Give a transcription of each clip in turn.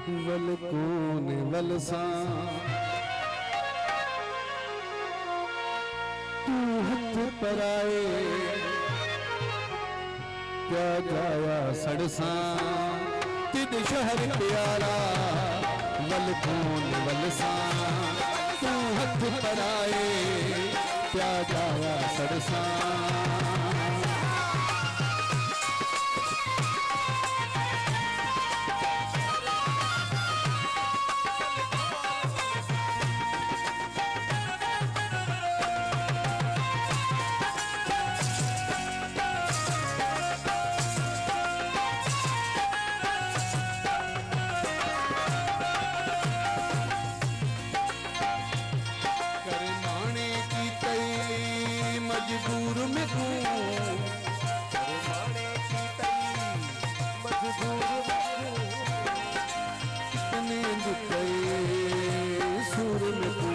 वल कौन वलसा तू हथ पराए क्या जाया सड़सा तिद शहर प्यारा वल कौन वलसा तू हथ पराए क्या जाया सड़सा मजबूर में तू इतने दुखे सुर में तू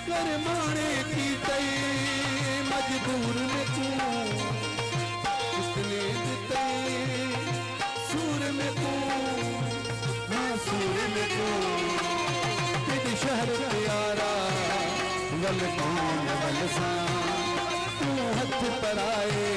कर माने की तई मजबूर में तू इतने दुखे सूर में तू हाँ सूर में तू तेरी शहर प्यारा वल कौन वलसा तू हथ पराए